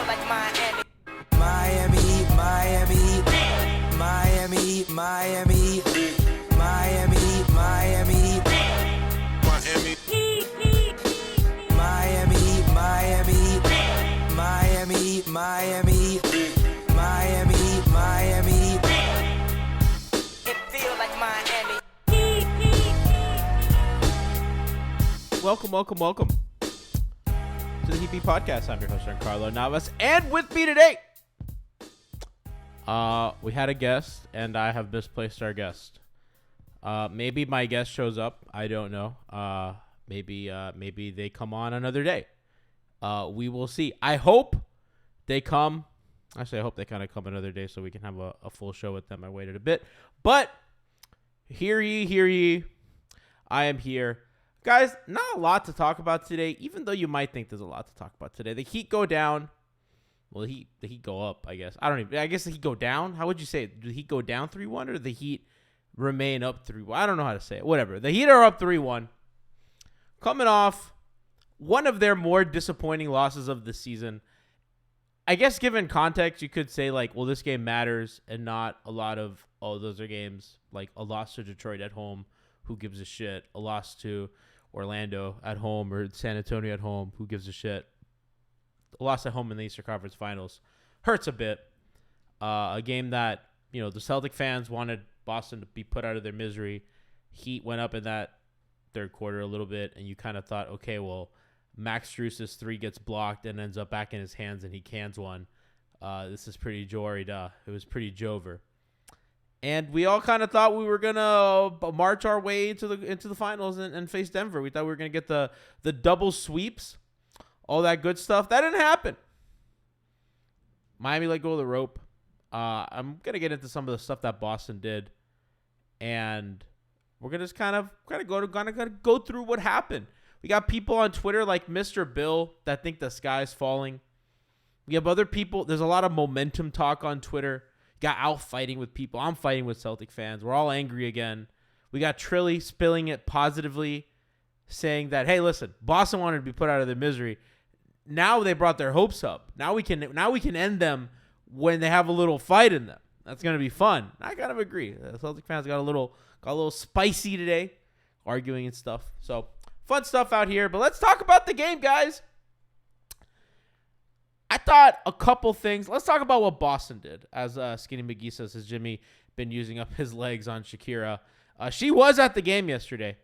like Miami. Miami, Miami, Miami, Miami, Miami, Miami, Miami, Miami, Miami, Miami, Miami, Miami, Miami. It feel like Miami. Welcome to the Heat Podcast. I'm your host, Giancarlo Navas, and with me today, we had a guest, and I have misplaced our guest. Maybe my guest shows up. I don't know. Maybe they come on another day. We will see. I hope they come. Actually, I hope they kind of come another day so we can have a full show with them. I waited a bit, but hear ye. I am here. Guys, not a lot to talk about today, even though you might think there's a lot to talk about today. The Heat go down. Well, the Heat go up, I guess. I guess the Heat go down. How would you say it? Do the Heat go down 3-1 or the Heat remain up 3-1? I don't know how to say it. Whatever. The Heat are up 3-1. Coming off one of their more disappointing losses of the season. I guess given context, you could say, like, well, this game matters and not a lot of, those are games like a loss to Detroit at home. Who gives a shit? A loss to Orlando at home or San Antonio at home. Who gives a shit? A loss at home in the Eastern Conference Finals hurts a bit. A game that, the Celtic fans wanted Boston to be put out of their misery. Heat went up in that third quarter a little bit, and you kind of thought, okay, well, Max Strus's three gets blocked and ends up back in his hands, and he cans one. This is pretty joried. It was pretty jover. And we all kind of thought we were gonna march our way into the finals and face Denver. We thought we were gonna get the double sweeps, all that good stuff. That didn't happen. Miami let go of the rope. I'm gonna get into some of the stuff that Boston did, and we're gonna just kind of go through what happened. We got people on Twitter like Mr. Bill that think the sky's falling. We have other people. There's a lot of momentum talk on Twitter. Got out fighting with people. I'm fighting with Celtic fans. We're all angry again. We got Trilly spilling it positively, saying that, hey, listen, Boston wanted to be put out of their misery. Now they brought their hopes up. Now we can end them when they have a little fight in them. That's gonna be fun. I kind of agree. The Celtic fans got a little spicy today, arguing and stuff. So fun stuff out here. But let's talk about the game, guys. I thought a couple things. Let's talk about what Boston did. As Skinny McGee says, has Jimmy been using up his legs on Shakira? She was at the game yesterday.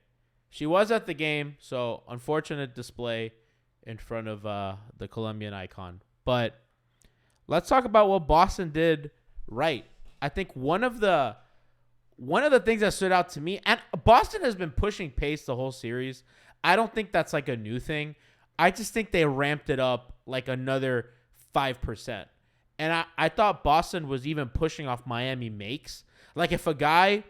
So unfortunate display in front of the Colombian icon. But let's talk about what Boston did right. I think one of the things that stood out to me, and Boston has been pushing pace the whole series. I don't think that's like a new thing. I just think they ramped it up like another 5%. And I thought Boston was even pushing off Miami makes. Like if a guy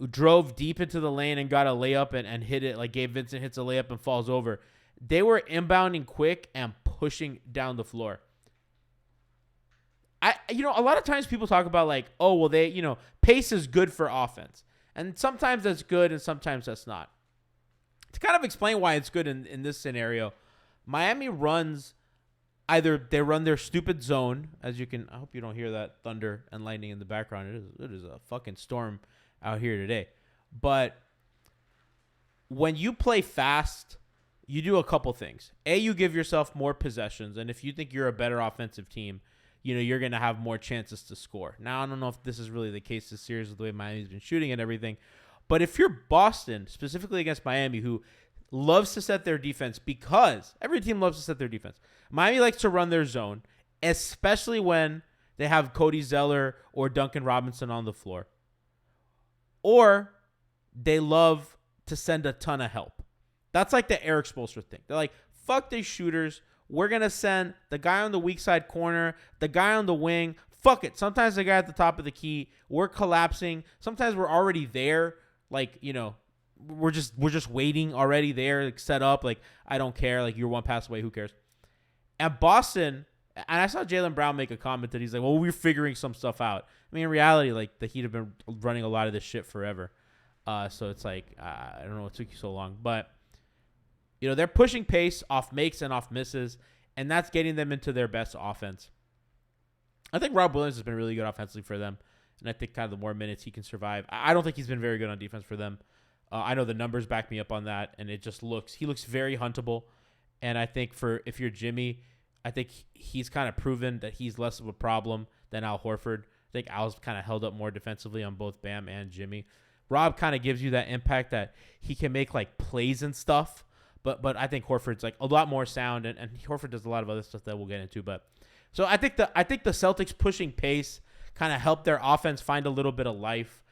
drove deep into the lane and got a layup and hit it, like Gabe Vincent hits a layup and falls over, they were inbounding quick and pushing down the floor. A lot of times people talk about like, oh, well, pace is good for offense. And sometimes that's good and sometimes that's not. To kind of explain why it's good in this scenario, Miami runs either they run their stupid zone, I hope you don't hear that thunder and lightning in the background. It is a fucking storm out here today. But when you play fast, you do a couple things. You give yourself more possessions, and if you think you're a better offensive team, you're going to have more chances to score. Now, I don't know if this is really the case this series with the way Miami's been shooting and everything, but if you're Boston, specifically against Miami, who loves to set their defense, because every team loves to set their defense. Miami likes to run their zone, especially when they have Cody Zeller or Duncan Robinson on the floor. Or they love to send a ton of help. That's like the Eric Spoelstra thing. They're like, fuck these shooters. We're going to send the guy on the weak side corner, the guy on the wing. Fuck it. Sometimes the guy at the top of the key, we're collapsing. Sometimes we're already there. Like, we're just waiting already there, like set up. Like, I don't care. Like, you're one pass away. Who cares? At Boston, and I saw Jaylen Brown make a comment that he's like, well, we're figuring some stuff out. I mean, in reality, like, the Heat have been running a lot of this shit forever. So it's like, I don't know what took you so long. But, they're pushing pace off makes and off misses. and that's getting them into their best offense. I think Rob Williams has been really good offensively for them, and I think kind of the more minutes he can survive. I don't think he's been very good on defense for them. I know the numbers back me up on that, and it just he looks very huntable. And I think if you're Jimmy, I think he's kind of proven that he's less of a problem than Al Horford. I think Al's kind of held up more defensively on both Bam and Jimmy. Rob kind of gives you that impact that he can make like plays and stuff, but I think Horford's like a lot more sound, and Horford does a lot of other stuff that we'll get into. But so I think the Celtics pushing pace kind of helped their offense find a little bit of life.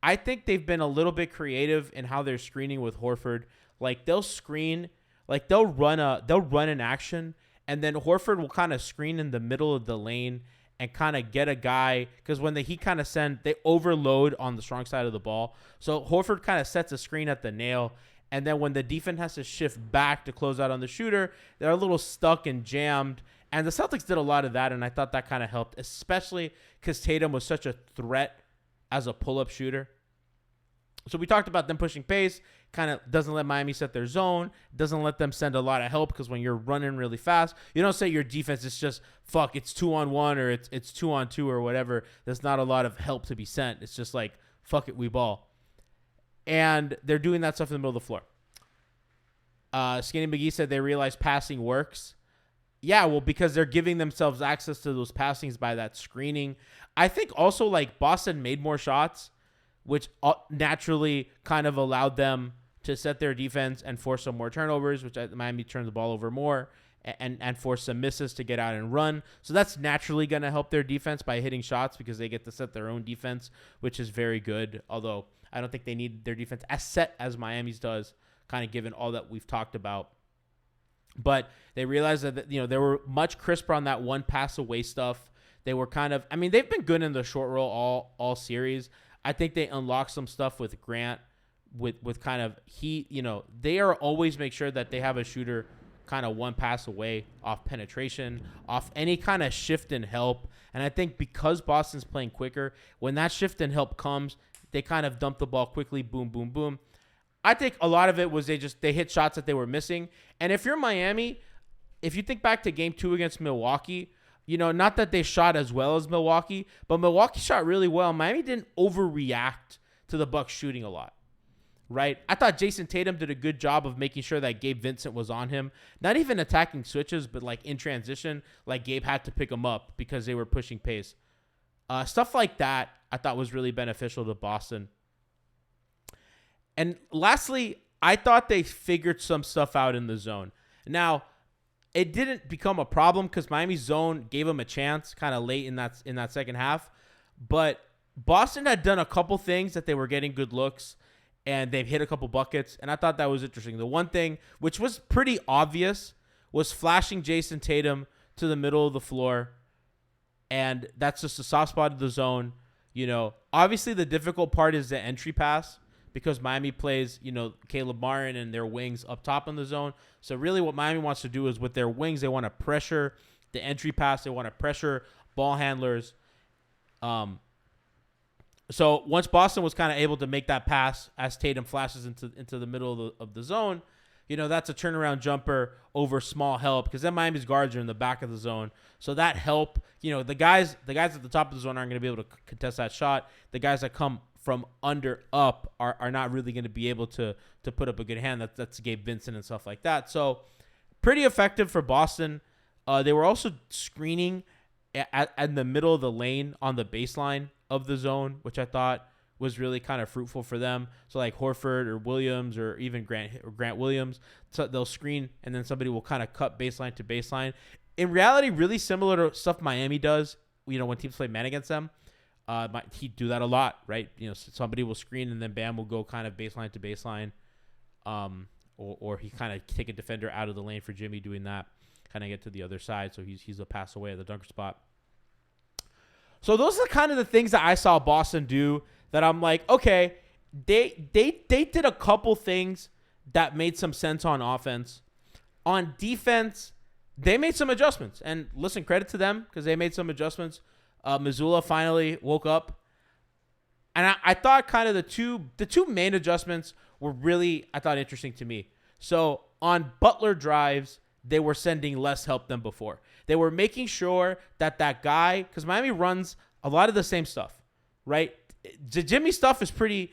I think they've been a little bit creative in how they're screening with Horford. Like they'll screen, like they'll run an action, and then Horford will kind of screen in the middle of the lane and kind of get a guy, because when they overload on the strong side of the ball. So Horford kind of sets a screen at the nail, and then when the defense has to shift back to close out on the shooter, they're a little stuck and jammed. And the Celtics did a lot of that, and I thought that kind of helped, especially because Tatum was such a threat as a pull-up shooter. So we talked about them pushing pace, kind of doesn't let Miami set their zone, doesn't let them send a lot of help, because when you're running really fast, you don't say your defense is just, it's 2-on-1 or it's 2-on-2 or whatever. There's not a lot of help to be sent. It's just like, fuck it, we ball. And they're doing that stuff in the middle of the floor. Skinny McGee said they realize passing works. Yeah, well, because they're giving themselves access to those passings by that screening. I think also like Boston made more shots, which naturally kind of allowed them to set their defense and force some more turnovers, which Miami turned the ball over more and force some misses to get out and run. So that's naturally going to help their defense by hitting shots, because they get to set their own defense, which is very good. Although I don't think they need their defense as set as Miami's does, kind of given all that we've talked about. But they realized that, they were much crisper on that one pass away stuff. They were they've been good in the short roll all series. I think they unlocked some stuff with Grant, with kind of they are always make sure that they have a shooter kind of one pass away off penetration, off any kind of shift and help. And I think because Boston's playing quicker, when that shift and help comes, they kind of dump the ball quickly, boom, boom, boom. I think a lot of it was they hit shots that they were missing. And if you're Miami, if you think back to game 2 against Milwaukee, not that they shot as well as Milwaukee, but Milwaukee shot really well. Miami didn't overreact to the Bucks shooting a lot, right? I thought Jason Tatum did a good job of making sure that Gabe Vincent was on him. Not even attacking switches, but like in transition, like Gabe had to pick him up because they were pushing pace. Stuff like that I thought was really beneficial to Boston. And lastly, I thought they figured some stuff out in the zone. Now, it didn't become a problem because Miami's zone gave them a chance kind of late in that second half. But Boston had done a couple things that they were getting good looks, and they've hit a couple buckets, and I thought that was interesting. The one thing, which was pretty obvious, was flashing Jason Tatum to the middle of the floor, and that's just a soft spot of the zone. Obviously the difficult part is the entry pass, because Miami plays, Caleb Martin and their wings up top in the zone. So really what Miami wants to do is with their wings, they want to pressure the entry pass. They want to pressure ball handlers. So once Boston was kind of able to make that pass as Tatum flashes into the middle of the zone, that's a turnaround jumper over small help, because then Miami's guards are in the back of the zone. So that help, the guys at the top of the zone aren't going to be able to contest that shot. The guys that come from under up are not really going to be able to put up a good hand. That's Gabe Vincent and stuff like that. So pretty effective for Boston. They were also screening in the middle of the lane on the baseline of the zone, which I thought was really kind of fruitful for them. So like Horford or Williams or even Grant Williams, so they'll screen and then somebody will kind of cut baseline to baseline. In reality, really similar to stuff Miami does, when teams play man against them. He'd do that a lot, right? Somebody will screen and then Bam will go kind of baseline to baseline. Or he kind of take a defender out of the lane for Jimmy doing that, kind of get to the other side. So he's a pass away at the dunker spot. So those are kind of the things that I saw Boston do that I'm like, okay, they did a couple things that made some sense on offense. On defense, they made some adjustments. And listen, credit to them because they made some adjustments. Missoula finally woke up. And I thought kind of the two main adjustments were really, I thought, interesting to me. So on Butler drives, they were sending less help than before. They were making sure that guy, because Miami runs a lot of the same stuff, right? Jimmy stuff is pretty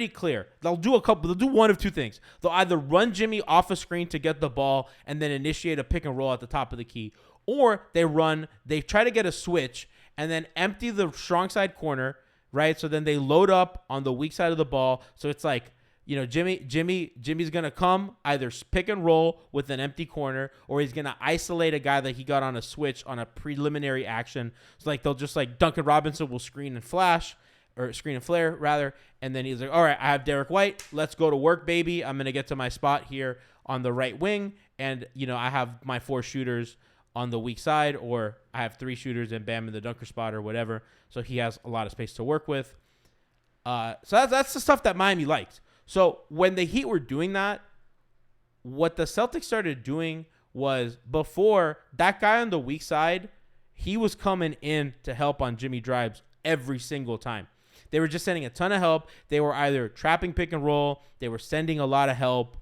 clear. They'll do one of two things. They'll either run Jimmy off a screen to get the ball and then initiate a pick and roll at the top of the key, or they try to get a switch and then empty the strong side corner, right? So then they load up on the weak side of the ball. So it's like, Jimmy's going to come either pick and roll with an empty corner, or he's going to isolate a guy that he got on a switch on a preliminary action. So like they'll just like Duncan Robinson will screen and flare rather. And then he's like, all right, I have Derek White. Let's go to work, baby. I'm going to get to my spot here on the right wing. And, I have my 4 shooters on the weak side, or I have 3 shooters and Bam in the dunker spot or whatever. So he has a lot of space to work with. So that's the stuff that Miami likes. So when the Heat were doing that, what the Celtics started doing was, before, that guy on the weak side, he was coming in to help on Jimmy drives every single time. They were just sending a ton of help. They were either trapping pick and roll. They were sending a lot of help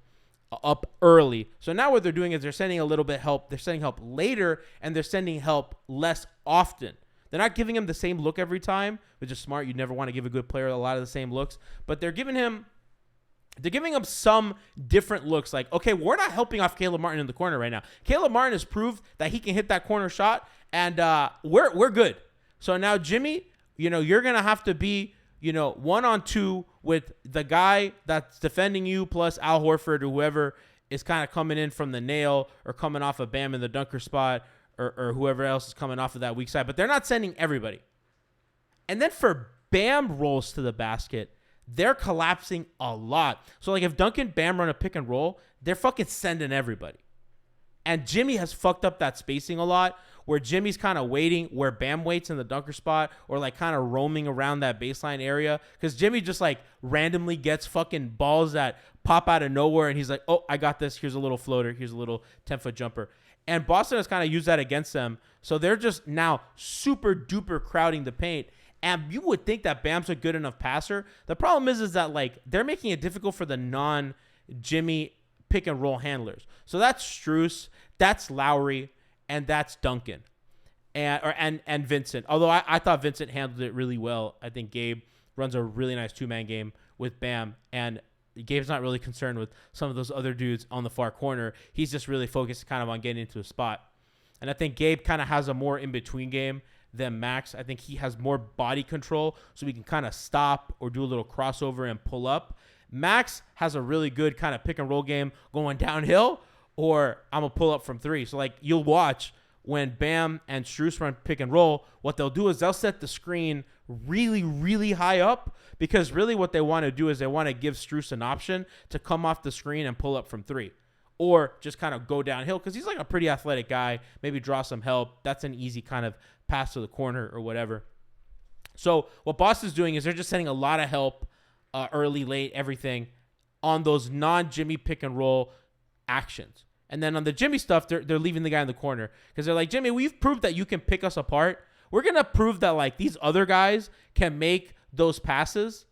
up early. So now what they're doing is they're sending a little bit help. They're sending help later, and they're sending help less often. They're not giving him the same look every time, which is smart. You never want to give a good player a lot of the same looks. But they're giving him some different looks. Like, okay, we're not helping off Caleb Martin in the corner right now. Caleb Martin has proved that he can hit that corner shot, and we're good. So now, Jimmy, you're going to have to be, 1-on-2 with the guy that's defending you plus Al Horford or whoever is kind of coming in from the nail or coming off of Bam in the dunker spot or whoever else is coming off of that weak side. But they're not sending everybody. And then for Bam rolls to the basket, they're collapsing a lot. So, like, if Duncan Bam run a pick and roll, they're fucking sending everybody. And Jimmy has fucked up that spacing a lot, where Jimmy's kind of waiting where Bam waits in the dunker spot, or like kind of roaming around that baseline area, because Jimmy just like randomly gets fucking balls that pop out of nowhere, and he's like, oh, I got this. Here's a little floater. Here's a little 10-foot jumper. And Boston has kind of used that against them. So they're just now super duper crowding the paint. And you would think that Bam's a good enough passer. The problem is that like they're making it difficult for the non-Jimmy pick and roll handlers. So that's Strus, that's Lowry, and that's Duncan, and Vincent. Although I thought Vincent handled it really well. I think Gabe runs a really nice 2-man game with Bam, and Gabe's not really concerned with some of those other dudes on the far corner. He's just really focused kind of on getting into a spot. And I think Gabe kind of has a more in-between game than Max. I think he has more body control, so he can kind of stop or do a little crossover and pull up. Max has a really good kind of pick and roll game going downhill, or I'm going to pull up from 3. So, like, you'll watch when Bam and Strus run pick and roll, what they'll do is they'll set the screen really, really high up, because really what they want to do is they want to give Strus an option to come off the screen and pull up from 3. Or just kind of go downhill, because he's like a pretty athletic guy, maybe draw some help. That's an easy kind of pass to the corner or whatever. So what Boston's doing is they're just sending a lot of help early, late, everything on those non-Jimmy pick and roll actions. And then on the Jimmy stuff, they're leaving the guy in the corner, because they're like, Jimmy, we've proved that you can pick us apart. We're going to prove that like these other guys can make those passes.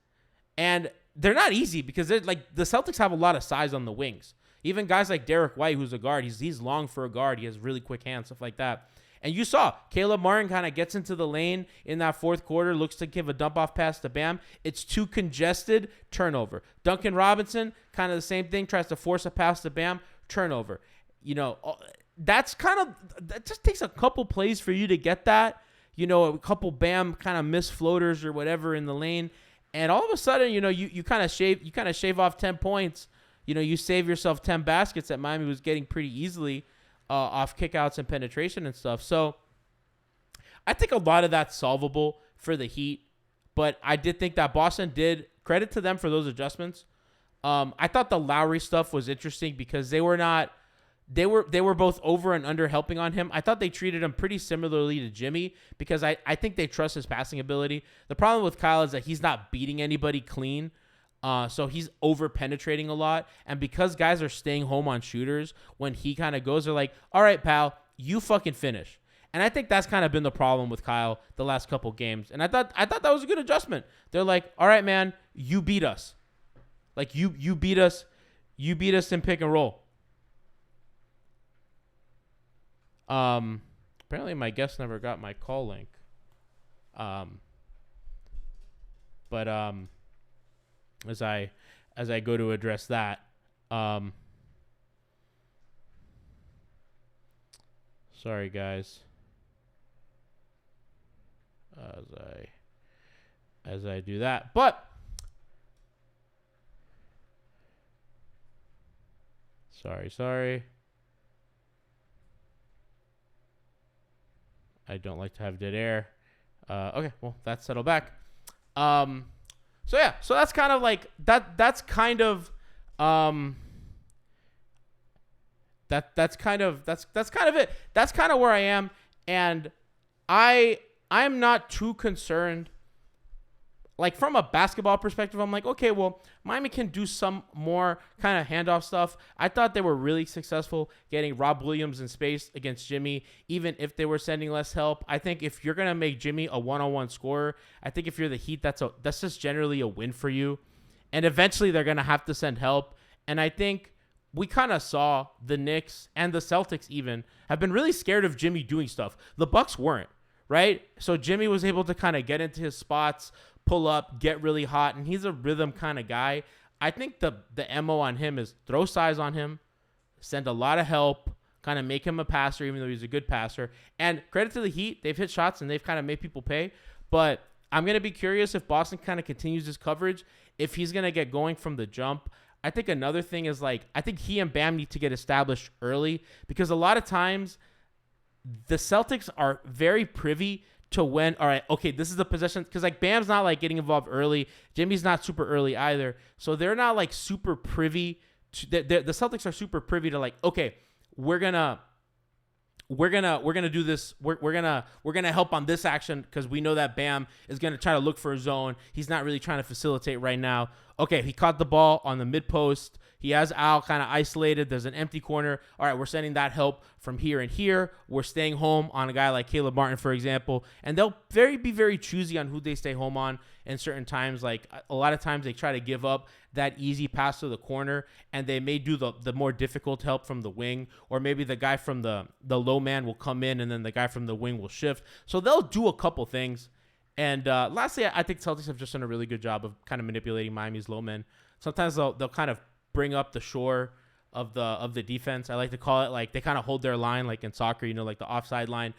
And they're not easy, because they're like, the Celtics have a lot of size on the wings. Even guys like Derek White, who's a guard, he's long for a guard. He has really quick hands, stuff like that. And you saw Caleb Martin kind of gets into the lane in that fourth quarter, looks to give a dump-off pass to Bam. It's too congested, turnover. Duncan Robinson, kind of the same thing, tries to force a pass to Bam, turnover. That just takes a couple plays for you to get that. A couple Bam kind of missed floaters or whatever in the lane. And all of a sudden, you kind of shave off 10 points. You save yourself 10 baskets that Miami was getting pretty easily off kickouts and penetration and stuff. So I think a lot of that's solvable for the Heat, but I did think that Boston did credit to them for those adjustments. I thought the Lowry stuff was interesting, because they were both over and under helping on him. I thought they treated him pretty similarly to Jimmy, because I think they trust his passing ability. The problem with Kyle is that he's not beating anybody clean. So he's over penetrating a lot. And because guys are staying home on shooters, when he kind of goes, they're like, all right, pal, you fucking finish. And I think that's kind of been the problem with Kyle the last couple games. And I thought that was a good adjustment. They're like, all right, man, you beat us. Like you beat us in pick and roll. Apparently my guest never got my call link. But as I go to address that, sorry guys. As I do that, but sorry. I don't like to have dead air. Okay, well, that's settled back. So that's kind of like that. That's kind of that's kind of it. That's kind of where I am, and I'm not too concerned. Like from a basketball perspective, I'm like, okay, well, Miami can do some more kind of handoff stuff. I thought they were really successful getting Rob Williams in space against Jimmy, even if they were sending less help. I think if you're gonna make Jimmy a one-on-one scorer, I think if you're the Heat, that's just generally a win for you. And eventually they're gonna have to send help. And I think we kind of saw the Knicks and the Celtics even have been really scared of Jimmy doing stuff. The Bucks weren't, right? So Jimmy was able to kind of get into his spots, pull up, get really hot, and he's a rhythm kind of guy. I think the MO on him is throw size on him, send a lot of help, kind of make him a passer, even though he's a good passer. And credit to the Heat, they've hit shots and they've kind of made people pay. But I'm going to be curious if Boston kind of continues his coverage, if he's going to get going from the jump. I think another thing is I think he and Bam need to get established early, because a lot of times the Celtics are very privy to when, all right, okay, this is the possession, because Bam's not getting involved early, Jimmy's not super early either, so they're not super privy to the Celtics are super privy to okay, we're gonna do this, we're gonna help on this action because we know that Bam is gonna try to look for a zone, he's not really trying to facilitate right now. Okay, he caught the ball on the mid post. He has Al kind of isolated. There's an empty corner. All right, we're sending that help from here and here. We're staying home on a guy like Caleb Martin, for example. And they'll be very choosy on who they stay home on in certain times. A lot of times they try to give up that easy pass to the corner, and they may do the more difficult help from the wing, or maybe the guy from the low man will come in and then the guy from the wing will shift. So they'll do a couple things. And lastly, I think Celtics have just done a really good job of kind of manipulating Miami's low men. Sometimes they'll kind of bring up the shore of the defense. I like to call it they kind of hold their line in soccer, the offside line,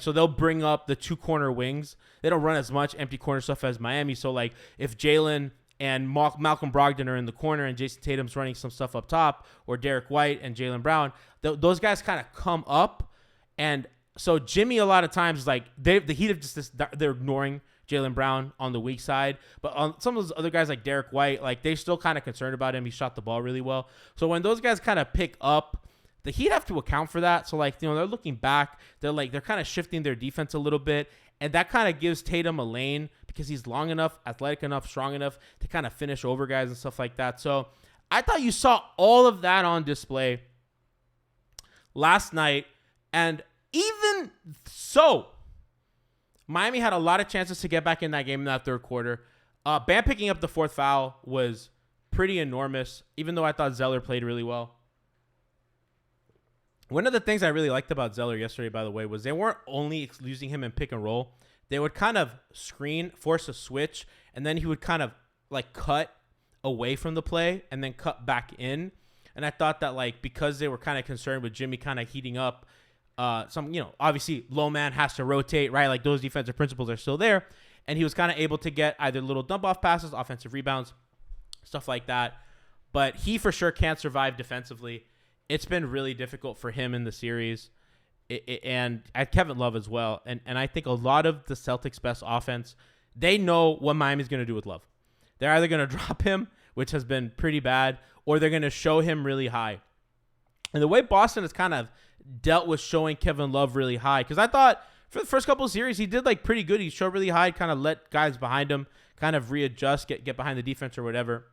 so they'll bring up the two corner wings. They don't run as much empty corner stuff as Miami. So if Jalen and Malcolm Brogdon are in the corner and Jason Tatum's running some stuff up top, or Derek White and Jaylen Brown, those guys kind of come up. And so Jimmy, a lot of times, the Heat of they're ignoring Jaylen Brown on the weak side, but on some of those other guys like Derek White, they're still kind of concerned about him. He shot the ball really well. So when those guys kind of pick up, the Heat have to account for that. So they're looking back, they're kind of shifting their defense a little bit, and that kind of gives Tatum a lane because he's long enough, athletic enough, strong enough to kind of finish over guys and stuff like that. So I thought you saw all of that on display last night, and even so, Miami had a lot of chances to get back in that game in that third quarter. Bam picking up the fourth foul was pretty enormous, even though I thought Zeller played really well. One of the things I really liked about Zeller yesterday, by the way, was they weren't only using him in pick and roll. They would kind of screen, force a switch, and then he would kind of cut away from the play and then cut back in. And I thought that because they were kind of concerned with Jimmy kind of heating up, obviously low man has to rotate, right? Those defensive principles are still there. And he was kind of able to get either little dump off passes, offensive rebounds, stuff like that. But he for sure can't survive defensively. It's been really difficult for him in the series. And Kevin Love as well. And I think a lot of the Celtics' best offense, they know what Miami's going to do with Love. They're either going to drop him, which has been pretty bad, or they're going to show him really high. And the way Boston has kind of dealt with showing Kevin Love really high, because I thought for the first couple of series he did pretty good. He showed really high, kind of let guys behind him kind of readjust, get behind the defense or whatever.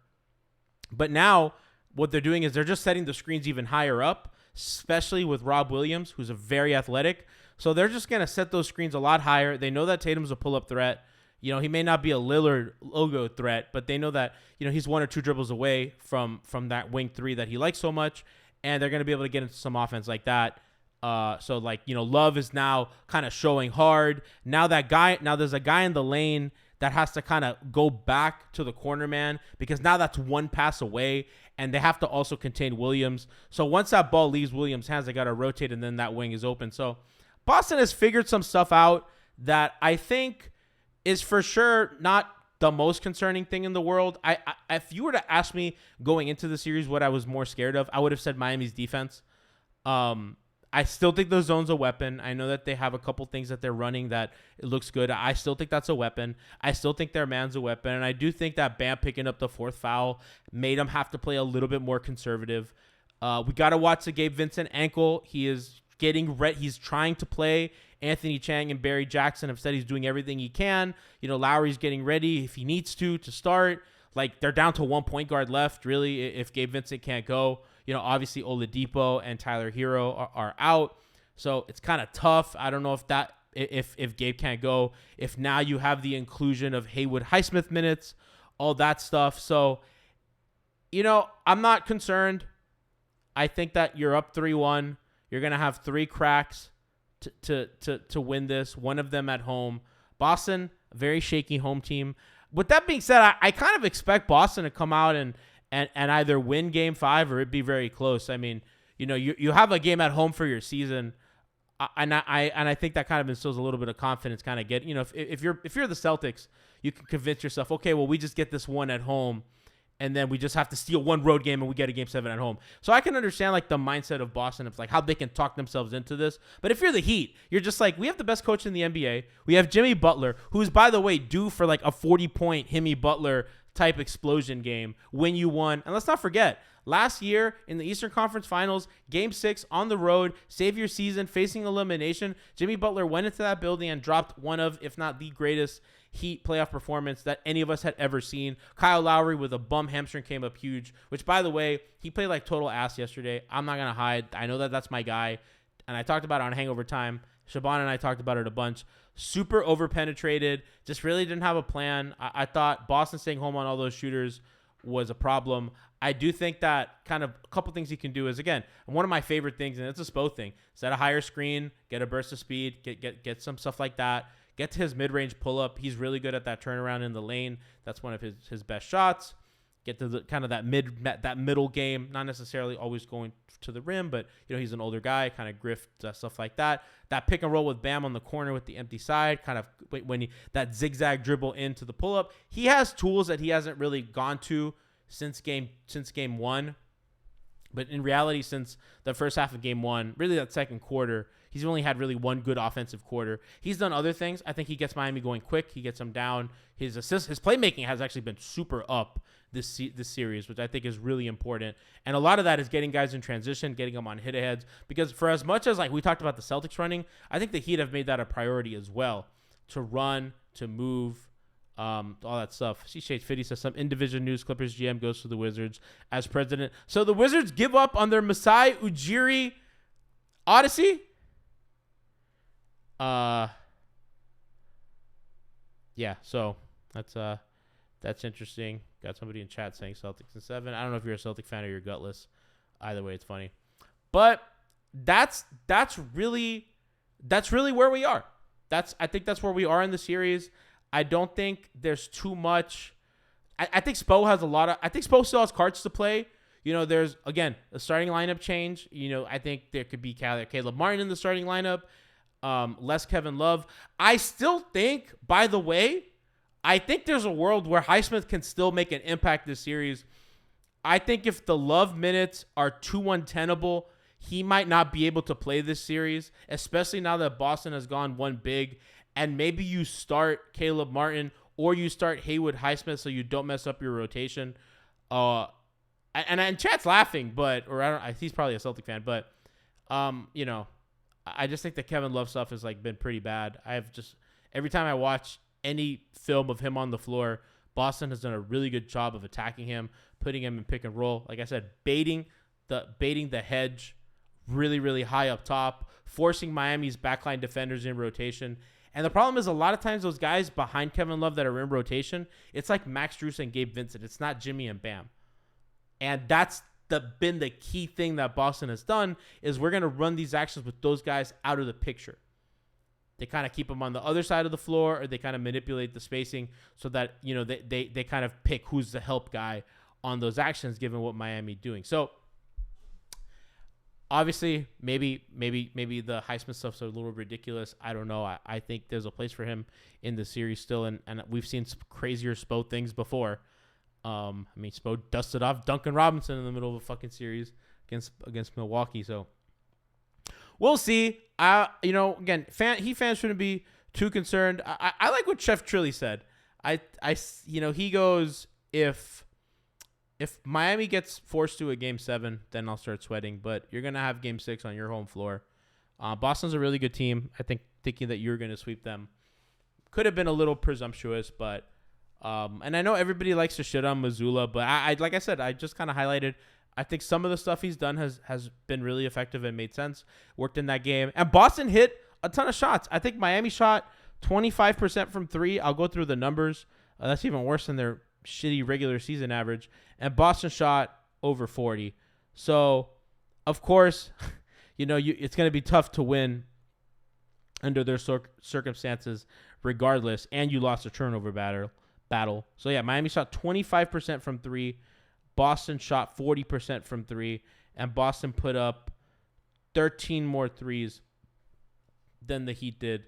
But now what they're doing is they're just setting the screens even higher up, especially with Rob Williams, who's a very athletic. So they're just going to set those screens a lot higher. They know that Tatum's a pull-up threat. He may not be a Lillard logo threat, but they know that, he's one or two dribbles away from that wing three that he likes so much, and they're going to be able to get into some offense like that. So like, Love is now kind of showing hard. Now there's a guy in the lane that has to kind of go back to the corner man, because now that's one pass away, and they have to also contain Williams. So once that ball leaves Williams' hands, they got to rotate, and then that wing is open. So Boston has figured some stuff out that I think is for sure not the most concerning thing in the world. If you were to ask me going into the series what I was more scared of, I would have said Miami's defense. I still think the zone's a weapon. I know that they have a couple things that they're running that it looks good. I still think that's a weapon. I still think their man's a weapon. And I do think that Bam picking up the fourth foul made them have to play a little bit more conservative. We got to watch the Gabe Vincent ankle. He is getting ready. He's trying to play. Anthony Chang and Barry Jackson have said he's doing everything he can. Lowry's getting ready if he needs to start. Like, they're down to 1 point guard left, really, if Gabe Vincent can't go. Obviously Oladipo and Tyler Hero are out. So it's kind of tough. I don't know if Gabe can't go. If now you have the inclusion of Haywood Highsmith minutes, all that stuff. So, I'm not concerned. I think that you're up 3-1. You're going to have 3 cracks to win this. One of them at home. Boston, a very shaky home team. With that being said, I kind of expect Boston to come out and either win Game 5 or it'd be very close. I mean, you have a game at home for your season, and I think that kind of instills a little bit of confidence. Kind of get, if you're the Celtics, you can convince yourself, okay, well, we just get this one at home, and then we just have to steal one road game and we get a Game 7 at home. So I can understand like the mindset of Boston of like how they can talk themselves into this. But if you're the Heat, you're just like, we have the best coach in the NBA. We have Jimmy Butler, who's, by the way, due for like a 40-point Himmy Butler type explosion game when you won. And let's not forget, last year in the Eastern Conference Finals, Game 6 on the road, save your season, facing elimination, Jimmy Butler went into that building and dropped one of, if not the greatest Heat playoff performance that any of us had ever seen. Kyle Lowry with a bum hamstring came up huge, which, by the way, he played like total ass yesterday. I'm not going to hide. I know that that's my guy, and I talked about it on Hangover Time. Shaban and I talked about it a bunch. Super over-penetrated, just really didn't have a plan. I thought Boston staying home on all those shooters was a problem. I do think that kind of a couple things he can do is, again, one of my favorite things, and it's a Spo thing, set a higher screen, get a burst of speed, get some stuff like that. Get to his mid-range pull-up. He's really good at that turnaround in the lane. That's one of his best shots. Get to the kind of that middle game, not necessarily always going to the rim, but he's an older guy, kind of grift stuff like that. That pick and roll with Bam on the corner with the empty side, kind of when that zigzag dribble into the pull-up. He has tools that he hasn't really gone to since game 1. But in reality, since the first half of Game 1, really that second quarter, he's only had really one good offensive quarter. He's done other things. I think he gets Miami going quick. He gets them down. His playmaking has actually been super up this series, which I think is really important. And a lot of that is getting guys in transition, getting them on hit-aheads. Because for as much as like we talked about the Celtics running, I think the Heat have made that a priority as well, to run, to move, all that stuff. C-Shade 50 says some in-division news. Clippers GM goes to the Wizards as president. So the Wizards give up on their Masai Ujiri Odyssey. Yeah, so that's interesting. Got somebody in chat saying Celtics in 7. I don't know if you're a Celtic fan or you're gutless. Either way, it's funny. But that's really where we are. I think that's where we are in the series. I don't think there's too much. I think Spo has I think Spo still has cards to play. There's, again, a starting lineup change. I think there could be Caleb Martin in the starting lineup. Less Kevin Love. I still think, by the way, I think there's a world where Highsmith can still make an impact this series. I think if the Love minutes are too untenable, he might not be able to play this series, especially now that Boston has gone one big. And maybe you start Caleb Martin or you start Haywood Highsmith so you don't mess up your rotation. And chat's laughing, he's probably a Celtic fan, but I just think the Kevin Love stuff has been pretty bad. Every time I watch any film of him on the floor, Boston has done a really good job of attacking him, putting him in pick and roll. Like I said, baiting the hedge really, really high up top, forcing Miami's backline defenders in rotation. And the problem is a lot of times those guys behind Kevin Love that are in rotation, it's like Max Strus and Gabe Vincent. It's not Jimmy and Bam. And that's been the key thing that Boston has done is we're going to run these actions with those guys out of the picture. They kind of keep them on the other side of the floor, or they kind of manipulate the spacing so that, they kind of pick who's the help guy on those actions given what Miami doing. So obviously maybe the Highsmith stuff's a little ridiculous. I don't know. I think there's a place for him in the series still, and we've seen some crazier Spo things before. Spo dusted off Duncan Robinson in the middle of a fucking series against Milwaukee. So we'll see. Again, fans shouldn't be too concerned. I like what Chef Trilly said. He goes, if Miami gets forced to a Game 7, then I'll start sweating. But you're gonna have Game 6 on your home floor. Boston's a really good team. I think thinking that you're gonna sweep them could have been a little presumptuous, but. And I know everybody likes to shit on Mazzulla, but I like I said, I just kind of highlighted. I think some of the stuff he's done has been really effective and made sense. Worked in that game, and Boston hit a ton of shots. I think Miami shot 25% from 3. I'll go through the numbers. That's even worse than their shitty regular season average. And Boston shot over 40. So, of course, it's going to be tough to win under their circumstances, regardless. And you lost a turnover battle. So, yeah, Miami shot 25% from 3. Boston shot 40% from 3. And Boston put up 13 more threes than the Heat did.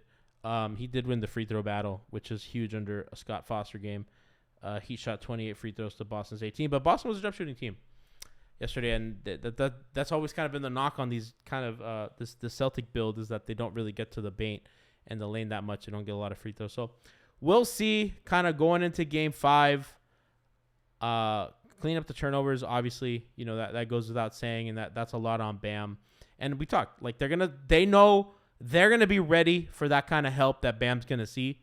He did win the free throw battle, which is huge under a Scott Foster game. He shot 28 free throws to Boston's 18. But Boston was a jump shooting team yesterday. And that's always kind of been the knock on these kind of the Celtic build is that they don't really get to the paint and the lane that much. They don't get a lot of free throws. So, we'll see kind of going into Game 5. Clean up the turnovers, obviously, that goes without saying, and that's a lot on Bam. And we talked, like they know they're going to be ready for that kind of help that Bam's going to see.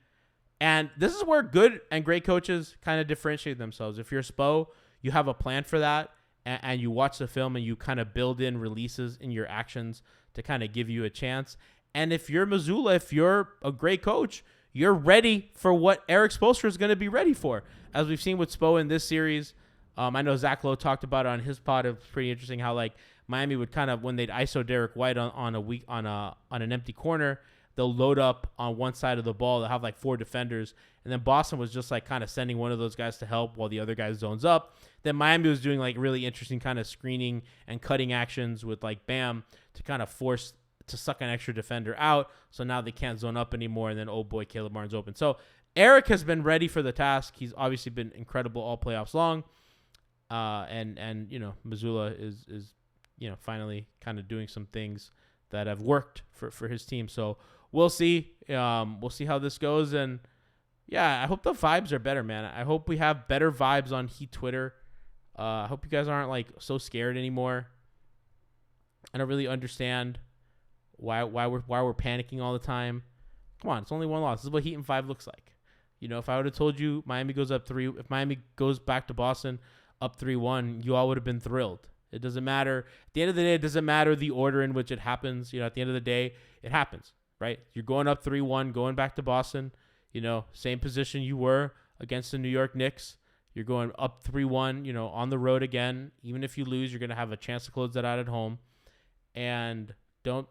And this is where good and great coaches kind of differentiate themselves. If you're Spo, you have a plan for that, and you watch the film and you kind of build in releases in your actions to kind of give you a chance. And if you're Mazzulla, if you're a great coach, you're ready for what Eric Spoelstra is going to be ready for. As we've seen with Spo in this series, I know Zach Lowe talked about it on his pod. It was pretty interesting how like Miami would kind of, when they'd ISO Derek White on an empty corner, they'll load up on one side of the ball. They'll have like 4 defenders. And then Boston was just like kind of sending one of those guys to help while the other guy zones up. Then Miami was doing like really interesting kind of screening and cutting actions with like Bam to kind of force to suck an extra defender out. So now they can't zone up anymore. And then, oh boy, Caleb Martin's open. So Eric has been ready for the task. He's obviously been incredible all playoffs long. And Mazzulla is finally kind of doing some things that have worked for his team. So we'll see. We'll see how this goes. And yeah, I hope the vibes are better, man. I hope we have better vibes on Heat Twitter. I hope you guys aren't like so scared anymore. I don't really understand why we're panicking all the time. Come on, it's only one loss. This is what Heat in 5 looks like. If I would have told you Miami goes up 3, if Miami goes back to Boston up 3-1, you all would have been thrilled. It doesn't matter. At the end of the day, it doesn't matter the order in which it happens. At the end of the day, it happens, right? You're going up 3-1, going back to Boston, same position you were against the New York Knicks. You're going up 3-1, on the road again. Even if you lose, you're going to have a chance to close that out at home. And don't,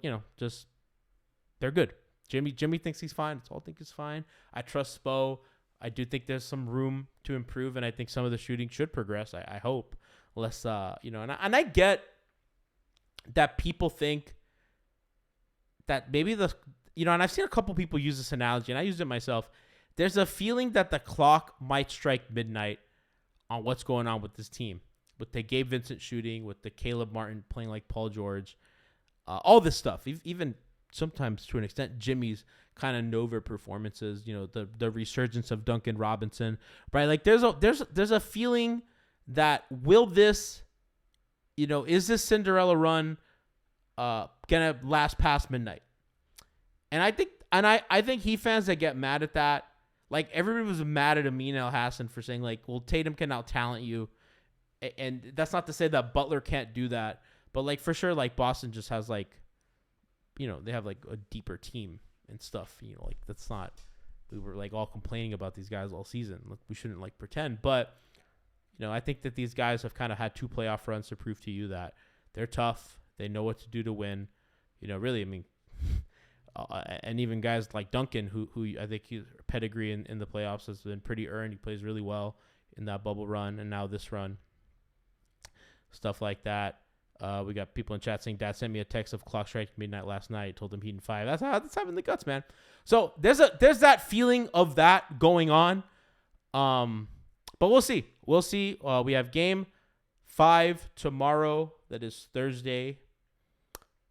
they're good. Jimmy thinks he's fine. I think he's fine. I trust Spo. I do think there's some room to improve, and I think some of the shooting should progress. I hope. Less, and I get that people think that maybe and I've seen a couple people use this analogy, and I used it myself. There's a feeling that the clock might strike midnight on what's going on with this team, with the Gabe Vincent shooting, with the Caleb Martin playing like Paul George, all this stuff, even sometimes to an extent, Jimmy's kind of Nova performances, the resurgence of Duncan Robinson, right? Like there's a feeling that will this, is this Cinderella run gonna last past midnight? And I think Heat fans that get mad at that, like everybody was mad at Amin El-Hassan for saying like, well, Tatum can out talent you, and that's not to say that Butler can't do that, but like for sure, like Boston just has like, they have like a deeper team and stuff. Like that's not. We were like all complaining about these guys all season. Like, we shouldn't like pretend, but I think that these guys have kind of had 2 playoff runs to prove to you that they're tough. They know what to do to win. Really, I mean, and even guys like Duncan, who I think his pedigree in the playoffs has been pretty earned. He plays really well in that bubble run and now this run. Stuff like that. We got people in chat saying, Dad sent me a text of clock striking midnight last night. Told him Heat in 5. That's having the guts, man. So there's that feeling of that going on. But we'll see. We'll see. We have game 5 tomorrow. That is Thursday.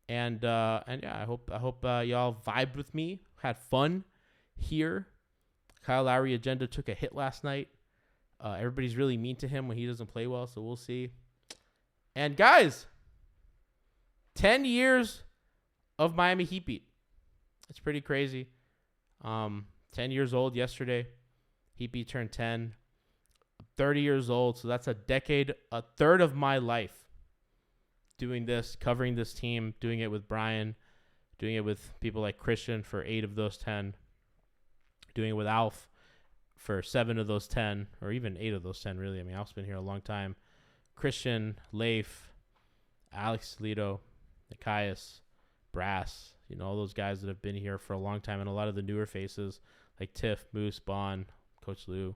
And yeah, I hope y'all vibed with me. Had fun here. Kyle Lowry agenda took a hit last night. Everybody's really mean to him when he doesn't play well, so we'll see. And guys, 10 years of Miami Heat beat. It's pretty crazy. 10 years old yesterday. Heat beat turned 10. 30 years old, so that's a decade, a third of my life doing this, covering this team, doing it with Brian, doing it with people like Christian for 8 of those 10, doing it with Alf for 7 of those 10, or even 8 of those 10, really. I mean, Alf's been here a long time. Christian, Leif, Alex Lito, Nikias, Brass, all those guys that have been here for a long time, and a lot of the newer faces like Tiff, Moose, Bond, Coach Lou,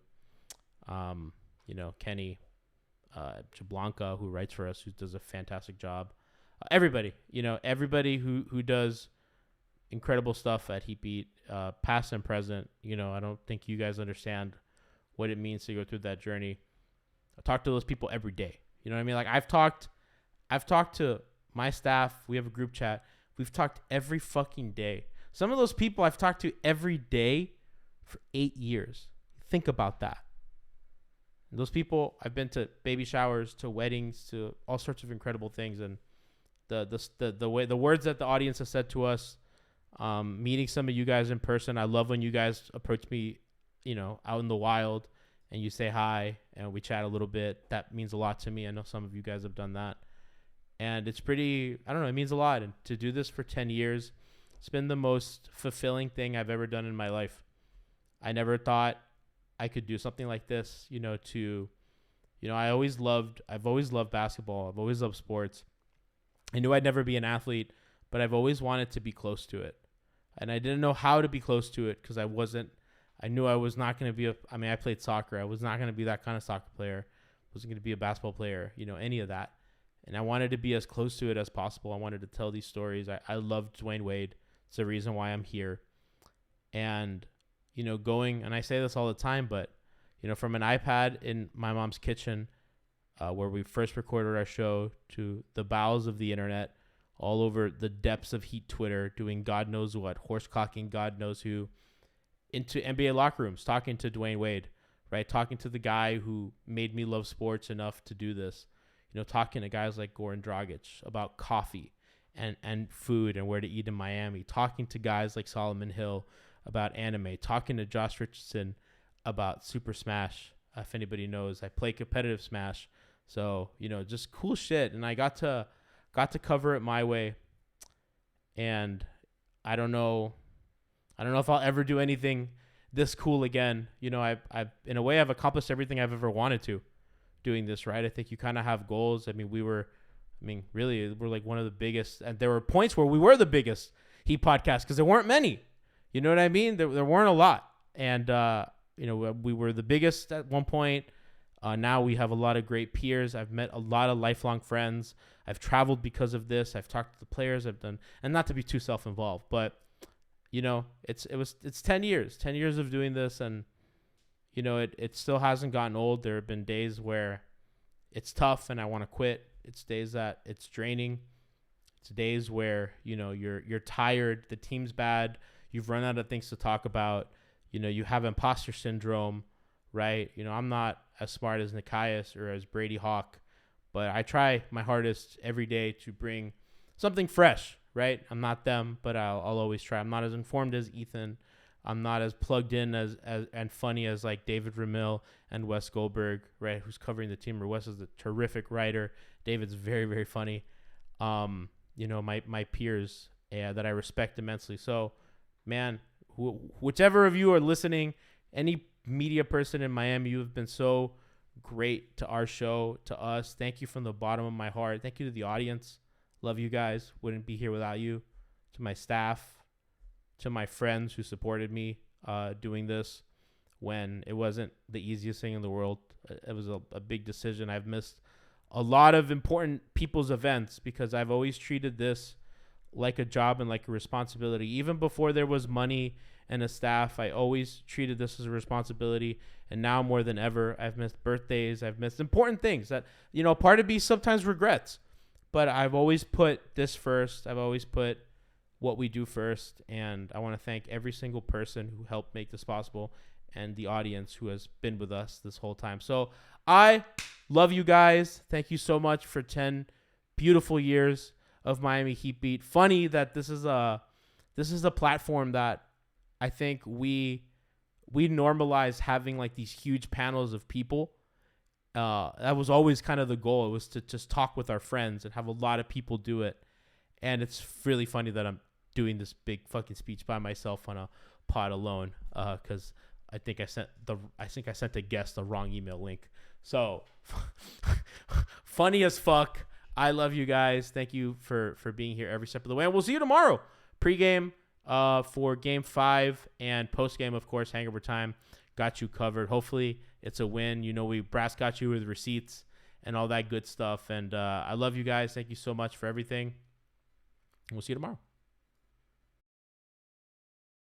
Kenny, Jablanca, who writes for us, who does a fantastic job. Everybody who does incredible stuff at Heat Beat, past and present. I don't think you guys understand what it means to go through that journey. I talk to those people every day. You know what I mean? Like I've talked to my staff. We have a group chat. We've talked every fucking day. Some of those people I've talked to every day for 8 years. Think about that. And those people, I've been to baby showers, to weddings, to all sorts of incredible things. And the words that the audience has said to us, meeting some of you guys in person. I love when you guys approach me, out in the wild, and you say hi and we chat a little bit. That means a lot to me. I know some of you guys have done that. And it's pretty, I don't know, it means a lot. And to do this for 10 years, it's been the most fulfilling thing I've ever done in my life. I never thought I could do something like this, I've always loved basketball. I've always loved sports. I knew I'd never be an athlete, but I've always wanted to be close to it. And I didn't know how to be close to it because I knew I was not going to be I played soccer. I was not going to be that kind of soccer player. I wasn't going to be a basketball player, any of that. And I wanted to be as close to it as possible. I wanted to tell these stories. I love Dwayne Wade. It's the reason why I'm here. And, going, and I say this all the time, but, from an iPad in my mom's kitchen, where we first recorded our show, to the bowels of the internet, all over the depths of Heat Twitter, doing God knows what, horse-cocking God knows who, into NBA locker rooms, talking to Dwayne Wade, right? Talking to the guy who made me love sports enough to do this. Talking to guys like Goran Dragic about coffee and food and where to eat in Miami. Talking to guys like Solomon Hill about anime. Talking to Josh Richardson about Super Smash. If anybody knows, I play competitive Smash. So, just cool shit. And I got to cover it my way. And I don't know if I'll ever do anything this cool again. I've in a way, I've accomplished everything I've ever wanted to doing this, right? I think you kind of have goals. Really, we're like one of the biggest. And there were points where we were the biggest Heat podcast because there weren't many. You know what I mean? There weren't a lot. And, we were the biggest at one point. Now we have a lot of great peers. I've met a lot of lifelong friends. I've traveled because of this. I've talked to the players. I've done, and not to be too self-involved, but it's 10 years of doing this, and it still hasn't gotten old. There have been days where it's tough and I want to quit. It's days that it's draining. It's days where you're tired. The team's bad. You've run out of things to talk about. You have imposter syndrome, right? I'm not as smart as Nikias or as Brady Hawk, but I try my hardest every day to bring something fresh, right? I'm not them, but I'll always try. I'm not as informed as Ethan. I'm not as plugged in as and funny as like David Ramil and Wes Goldberg, right? Who's covering the team. Or Wes is a terrific writer. David's very, very funny. My peers that I respect immensely. So, man, whichever of you are listening, any media person in Miami, you have been so great to our show, to us. Thank you from the bottom of my heart. Thank you to the audience. Love you guys. Wouldn't be here without you. To my staff, to my friends who supported me doing this when it wasn't the easiest thing in the world. It was a big decision. I've missed a lot of important people's events because I've always treated this like a job and like a responsibility. Even before there was money and a staff, I always treated this as a responsibility. And now more than ever, I've missed birthdays. I've missed important things that, part of me sometimes regrets. But I've always put this first. I've always put what we do first. And I want to thank every single person who helped make this possible and the audience who has been with us this whole time. So I love you guys. Thank you so much for 10 beautiful years of Miami Heat Beat. Funny that this is a platform that I think we normalize having like these huge panels of people. That was always kind of the goal. It was to just talk with our friends and have a lot of people do it. And it's really funny that I'm doing this big fucking speech by myself on a pod alone. Cause I think I sent a guest the wrong email link. So funny as fuck. I love you guys. Thank you for being here every step of the way. And we'll see you tomorrow. Pre-game for Game 5 and post-game, of course, hangover time. Got you covered. Hopefully it's a win. Brass got you with receipts and all that good stuff. And I love you guys. Thank you so much for everything. And we'll see you tomorrow.